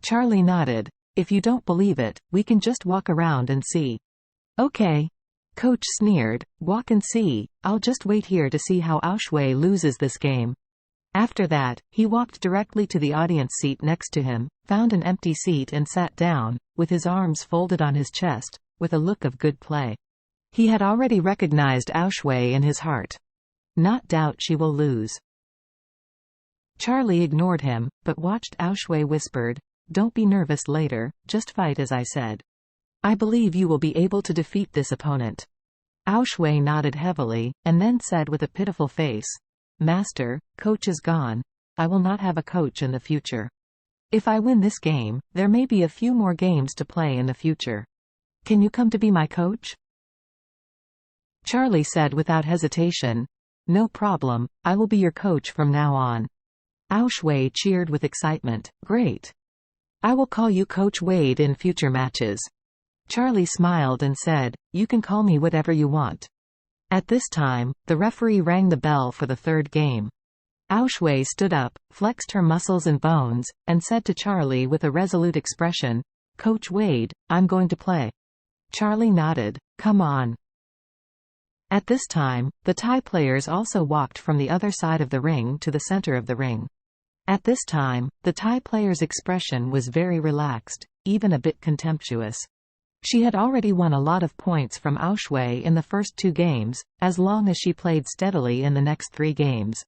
Charlie nodded. If you don't believe it, we can just walk around and see. Okay. Coach sneered. Walk and see. I'll just wait here to see how Aoshui loses this game. After that, he walked directly to the audience seat next to him, found an empty seat and sat down, with his arms folded on his chest, with a look of good play. He had already recognized Aoshui in his heart. Not doubt she will lose. Charlie ignored him, but watched Aoshui whispered, Don't be nervous later, just fight as I said. I believe you will be able to defeat this opponent. Aoshui nodded heavily, and then said with a pitiful face, Master, coach is gone. I will not have a coach in the future. If I win this game, there may be a few more games to play in the future. Can you come to be my coach? Charlie said without hesitation. No problem, I will be your coach from now on. Aoshui cheered with excitement. Great. I will call you Coach Wade in future matches. Charlie smiled and said, You can call me whatever you want. At this time, the referee rang the bell for the third game. Aoshui stood up, flexed her muscles and bones, and said to Charlie with a resolute expression, Coach Wade, I'm going to play. Charlie nodded. Come on. At this time, the Thai players also walked from the other side of the ring to the center of the ring. At this time, the Thai player's expression was very relaxed, even a bit contemptuous. She had already won a lot of points from Aoshui in the first 2 games, as long as she played steadily in the next 3 games.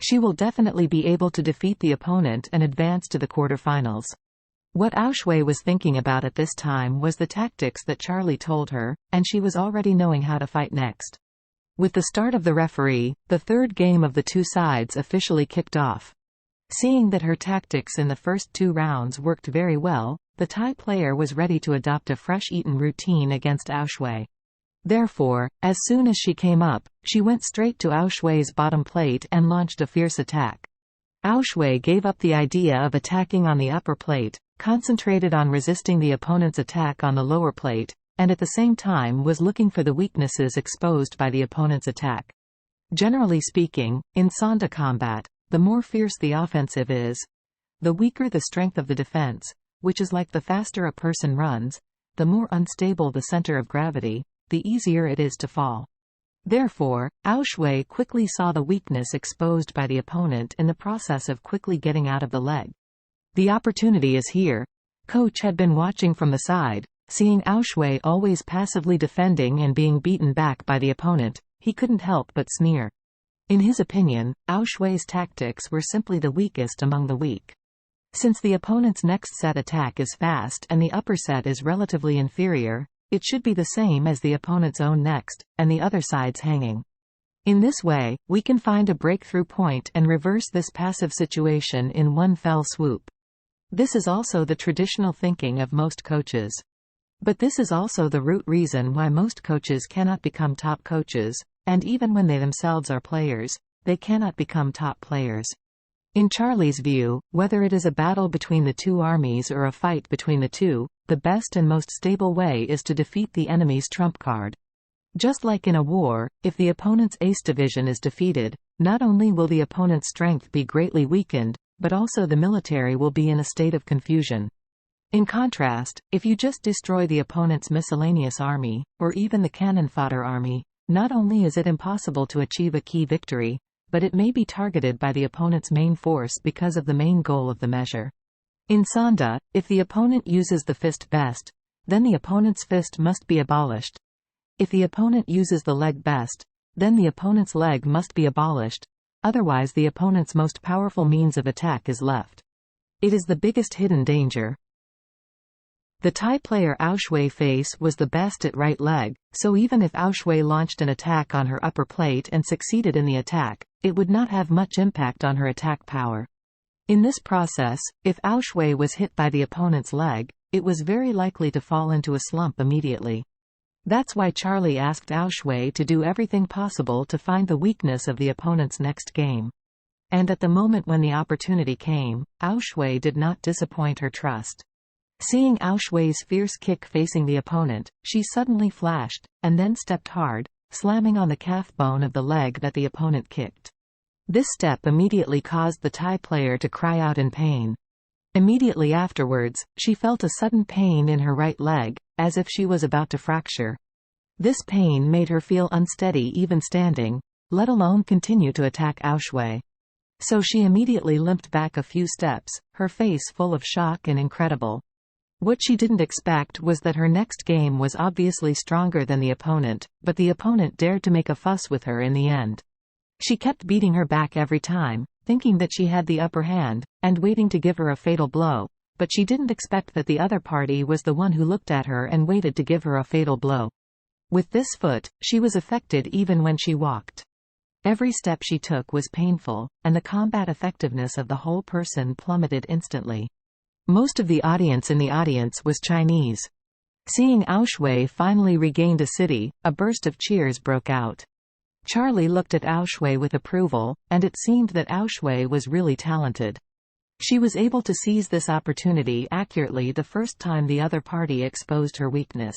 She will definitely be able to defeat the opponent and advance to the quarterfinals. What Aoshui was thinking about at this time was the tactics that Charlie told her, and she was already knowing how to fight next. With the start of the referee, the third game of the 2 sides officially kicked off. Seeing that her tactics in the first 2 rounds worked very well, the Thai player was ready to adopt a fresh-eaten routine against Aoshui. Therefore, as soon as she came up, she went straight to Aoshui's bottom plate and launched a fierce attack. Aoshui gave up the idea of attacking on the upper plate, concentrated on resisting the opponent's attack on the lower plate, and at the same time was looking for the weaknesses exposed by the opponent's attack. Generally speaking, in Sanda combat, the more fierce the offensive is, the weaker the strength of the defense, which is like the faster a person runs, the more unstable the center of gravity, the easier it is to fall. Therefore, Aoshui quickly saw the weakness exposed by the opponent in the process of quickly getting out of the leg. The opportunity is here. Coach had been watching from the side, seeing Aoshui always passively defending and being beaten back by the opponent, he couldn't help but sneer. In his opinion, Aoshui's tactics were simply the weakest among the weak. Since the opponent's next set attack is fast and the upper set is relatively inferior, it should be the same as the opponent's own next, and the other side's hanging. In this way, we can find a breakthrough point and reverse this passive situation in one fell swoop. This is also the traditional thinking of most coaches. But this is also the root reason why most coaches cannot become top coaches, and even when they themselves are players, they cannot become top players. In Charlie's view, whether it is a battle between the 2 armies or a fight between the 2, the best and most stable way is to defeat the enemy's trump card. Just like in a war, if the opponent's ace division is defeated, not only will the opponent's strength be greatly weakened, but also the military will be in a state of confusion. In contrast, if you just destroy the opponent's miscellaneous army, or even the cannon fodder army, not only is it impossible to achieve a key victory, but it may be targeted by the opponent's main force because of the main goal of the measure. In Sanda, if the opponent uses the fist best, then the opponent's fist must be abolished. If the opponent uses the leg best, then the opponent's leg must be abolished, otherwise the opponent's most powerful means of attack is left. It is the biggest hidden danger. The Thai player Aoshui face was the best at right leg, so even if Aoshui launched an attack on her upper plate and succeeded in the attack, it would not have much impact on her attack power. In this process, if Aoshui was hit by the opponent's leg, it was very likely to fall into a slump immediately. That's why Charlie asked Aoshui to do everything possible to find the weakness of the opponent's next game. And at the moment when the opportunity came, Aoshui did not disappoint her trust. Seeing Aoshui's fierce kick facing the opponent, she suddenly flashed, and then stepped hard, slamming on the calf bone of the leg that the opponent kicked. This step immediately caused the Thai player to cry out in pain. Immediately afterwards, she felt a sudden pain in her right leg, as if she was about to fracture. This pain made her feel unsteady even standing, let alone continue to attack Aushwei. So she immediately limped back a few steps, her face full of shock and incredible. What she didn't expect was that her next game was obviously stronger than the opponent, but the opponent dared to make a fuss with her in the end. She kept beating her back every time, thinking that she had the upper hand, and waiting to give her a fatal blow, but she didn't expect that the other party was the one who looked at her and waited to give her a fatal blow. With this foot, she was affected even when she walked. Every step she took was painful, and the combat effectiveness of the whole person plummeted instantly. Most of the audience in the audience was Chinese. Seeing Aushwei finally regained a city, a burst of cheers broke out. Charlie looked at Aushwei with approval, and it seemed that Aushwei was really talented. She was able to seize this opportunity accurately the first time the other party exposed her weakness.